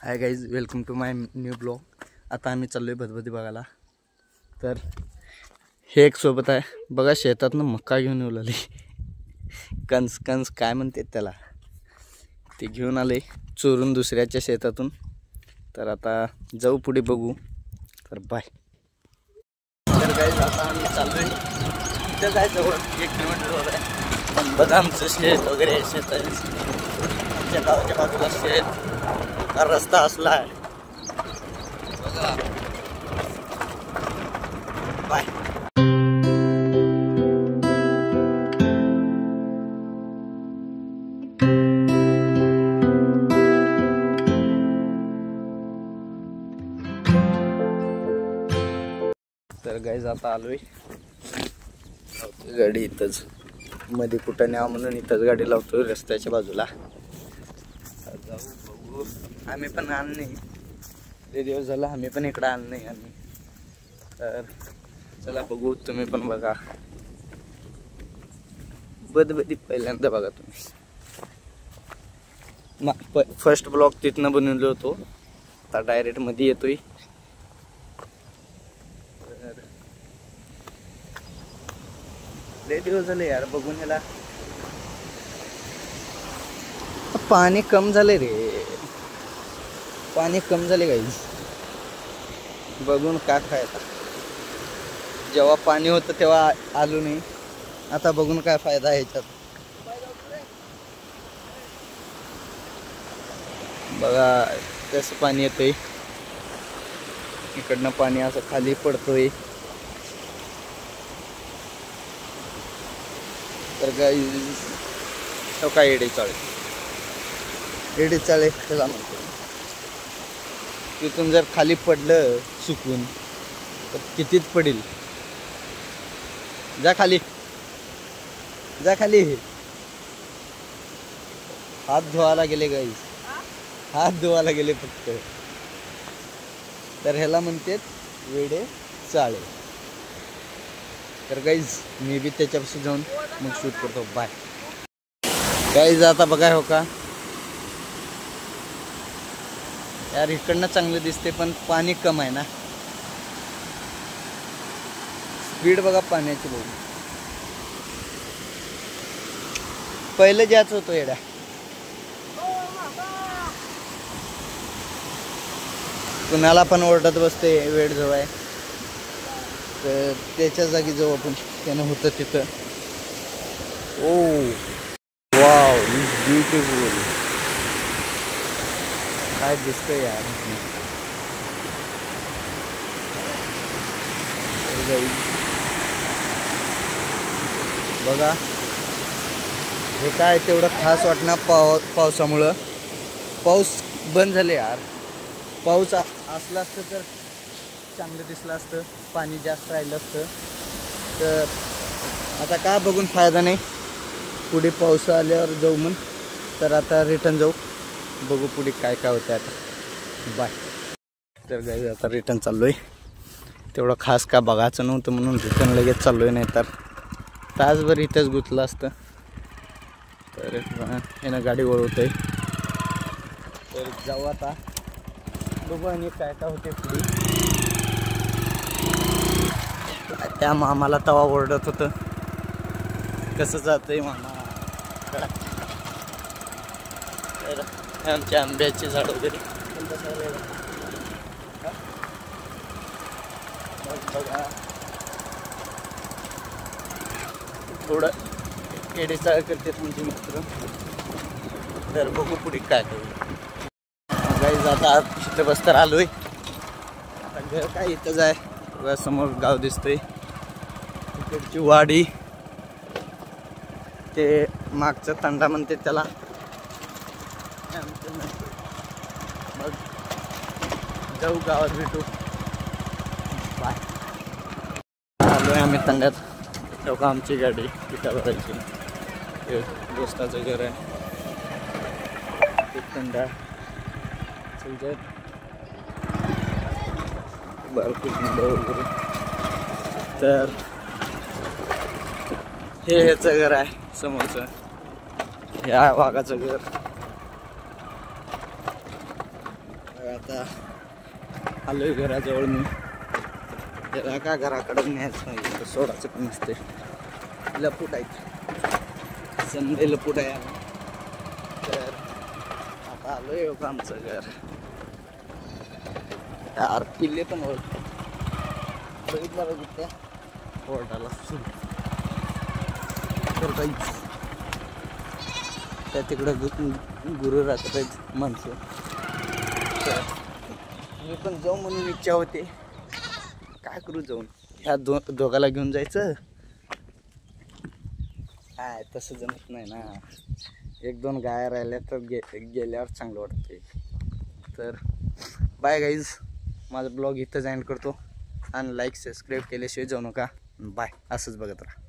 High guys, welcome to my new blog. आता आम्ही चाललो आहे भदभदी बघायला. तर हे एक सोबत आहे बघा, शेतातनं मक्का घेऊन येऊ लागली. कणस कणस काय म्हणतात त्याला, ते घेऊन आले चोरून दुसऱ्याच्या शेतातून. तर आता जाऊ पुढे बघू. तर बाय. तर गाईज आता आम्ही चाललो आहे इथं काय जवळ 1 किलोमीटरवर आहे बदामचं शेत वगैरे. शेत आहे आमच्या गावाच्या बाजूला शेत. रस्ता असला आहे बघा. बाय. तर गाईज आता आलोय, गाडी इथंच मध्ये कुठं न्यावं म्हणून इथंच गाडी लावतोय रस्त्याच्या बाजूला. जाऊ बघू. आम्ही पण आण नाही, ते दिवस झाला आम्ही पण इकडं आण नाही आम्ही. तर चला बघू, तुम्ही पण बघा. बदबदी पहिल्यांदा बघा तुम्ही. फर्स्ट ब्लॉग तिथनं बनवलो होतो, आता डायरेक्ट मध्ये येतोय. लय दिवस झाले यार बघून. ह्याला पाणी कम झाले रे, पाणी कम झाले गाईज. बघून का फायदा, जेव्हा पाणी होतं तेव्हा आलो नाही, आता बघून काय फायदा आहे ह्याच्यात. बघा कसं पाणी येतंय, इकडनं पाणी असं खाली पडतोय. तर गाईज तो काय एडे चाळे त्याला म्हणतो. तिथून जर खाली पडलं चुकून तर कितीत पडेल. जा खाली, जा खाली. हात धुवायला गेले गाईज, हात धुवायला गेले फक्त. तर ह्याला म्हणतात वेडे चाळे. तर गाईज मी बी त्याच्यापासून जाऊन मग शूट करतो. Bye guys. आता बघा हो का यार, इकडनं चांगलं दिसते पण पाणी कम आहे ना. स्पीड बघा पाण्याची बघू. पहिलं ज्याच होतो येड्या. कुणाला पण ओरडत बसते वेळ जवळ आहे, तर त्याच्या जागी जाऊ आपण. त्यानं होतं तिथं. ओ वाव, इज ब्युटिफुल. काय दिसतंय यार. बघा हे काय तेवढं खास वाटणार पावसामुळं. पाऊस बंद झाले यार. पाऊस असला असतं तर चांगलं दिसलं असतं, पाणी जास्त राहिलं असतं. तर आता काय बघून फायदा नाही, पुढे पाऊस आल्यावर जाऊ मग. तर आता रिटर्न जाऊ, बघू पुढे काय काय होतं आता. बाय. तर गाईज आता रिटर्न चाललो आहे. तेवढं खास का बघायचं नव्हतं म्हणून रिटर्न लगेच चाललो आहे, नाही तर तासभर इथंच गुंतलं असतं. तर यानं गाडी वळवत आहे. तर जाऊ आता, बघू आणि काय काय होते पुढे. त्या मामाला तवा ओरडत होतं कसं जातंय मामा. आमच्या आंब्याची झाड वगैरे बघा. थोडं एडेचाळ करतात म्हणजे मित्र. तर बघू पुढे काय करू. गाईज आता इथं बस्तर आलोय. आता घर काय इथंच आहे, समोर गाव दिसतंय. इकडची वाडी, ते मागचा तंडा म्हणते त्याला. मग जाऊ गावात भेटू. बाय. आलोय आम्ही तंड्यात. तेव्हा आमची गाडी तिथं भरायची. हे दोस्ताचं घर आहे, तंडा भरपूर वगैरे. तर हे ह्याचं घर आहे समोरचं, या वाघाचं घर. आता आलोय घराजवळ मी. त्याला का घराकडे न्यायचं नाही तर सोडायचं पण नसते. लपूट आहे संडे लपूट आहे. तर आता आलोय का आमचं घर. यार किल्ले पण बघितलं बघितल्या ओरडाला तर काहीच त्या तिकडं गुरु राहत आहेत माणसं. तर मी पण जाऊ म्हणून इच्छा होते. काय करू जाऊन ह्या दोघाला घेऊन जायचं. काय तसं जमत नाही ना. एक दोन गाया राहिल्या तर गेल्यावर चांगलं वाटते. तर बाय गाईज. माझा ब्लॉग इथंच एंड करतो. आणि लाईक सबस्क्राईब केल्याशिवाय जाऊ नका. बाय. असंच बघत राहा.